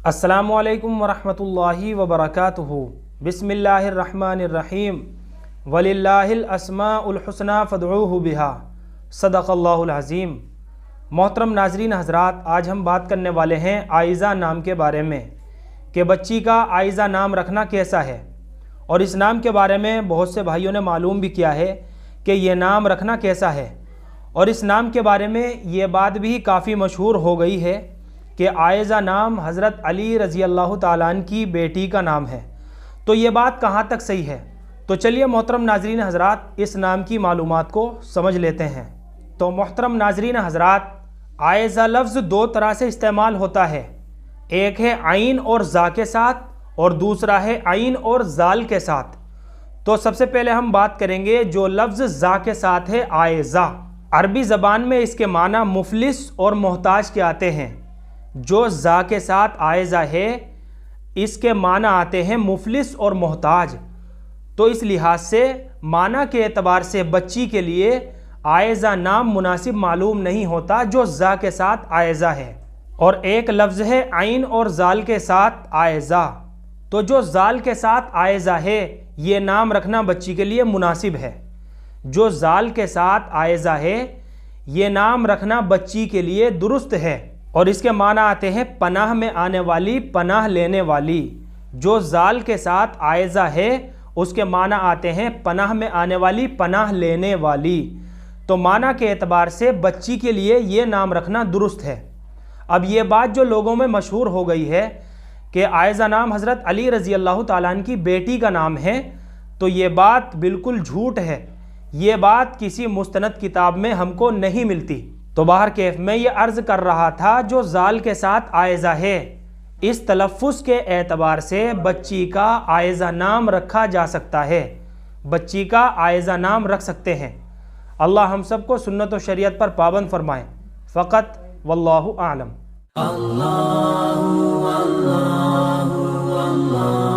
السلام علیکم ورحمۃ اللہ وبرکاتہ۔ بسم اللہ الرحمن الرحیم۔ وللہ الاسماء الحسنی فادعوہ بہا، صدق اللہ العظیم۔ محترم ناظرین حضرات، آج ہم بات کرنے والے ہیں عائزہ نام کے بارے میں کہ بچی کا عائزہ نام رکھنا کیسا ہے، اور اس نام کے بارے میں بہت سے بھائیوں نے معلوم بھی کیا ہے کہ یہ نام رکھنا کیسا ہے، اور اس نام کے بارے میں یہ بات بھی کافی مشہور ہو گئی ہے کہ عائزہ نام حضرت علی رضی اللہ تعالیٰ عنہ کی بیٹی کا نام ہے۔ تو یہ بات کہاں تک صحیح ہے؟ تو چلیے محترم ناظرین حضرات اس نام کی معلومات کو سمجھ لیتے ہیں۔ تو محترم ناظرین حضرات، عائزہ لفظ دو طرح سے استعمال ہوتا ہے، ایک ہے عین اور زا کے ساتھ، اور دوسرا ہے عین اور زال کے ساتھ۔ تو سب سے پہلے ہم بات کریں گے جو لفظ زا کے ساتھ ہے، عائزہ۔ عربی زبان میں اس کے معنی مفلس اور محتاج کے آتے ہیں۔ جو زا کے ساتھ عائزہ ہے اس کے معنی آتے ہیں مفلس اور محتاج۔ تو اس لحاظ سے معنی کے اعتبار سے بچی کے لیے عائزہ نام مناسب معلوم نہیں ہوتا جو زا کے ساتھ عائزہ ہے، اور ایک لفظ ہے عین اور زال کے ساتھ عائزہ۔ تو جو زال کے ساتھ عائزہ ہے یہ نام رکھنا بچی کے لیے مناسب ہے۔ جو زال کے ساتھ عائزہ ہے یہ نام رکھنا بچی کے لیے درست ہے، اور اس کے معنی آتے ہیں پناہ میں آنے والی، پناہ لینے والی۔ جو زال کے ساتھ عائزہ ہے اس کے معنی آتے ہیں پناہ میں آنے والی، پناہ لینے والی۔ تو معنی کے اعتبار سے بچی کے لیے یہ نام رکھنا درست ہے۔ اب یہ بات جو لوگوں میں مشہور ہو گئی ہے کہ عائزہ نام حضرت علی رضی اللہ تعالیٰ عنہ کی بیٹی کا نام ہے، تو یہ بات بالکل جھوٹ ہے۔ یہ بات کسی مستند کتاب میں ہم کو نہیں ملتی۔ تو باہر کیف میں یہ عرض کر رہا تھا جو زال کے ساتھ عائزہ ہے اس تلفظ کے اعتبار سے بچی کا عائزہ نام رکھا جا سکتا ہے، بچی کا عائزہ نام رکھ سکتے ہیں۔ اللہ ہم سب کو سنت و شریعت پر پابند فرمائے۔ فقط واللہ اعلم۔ اللہ اللہ اللہ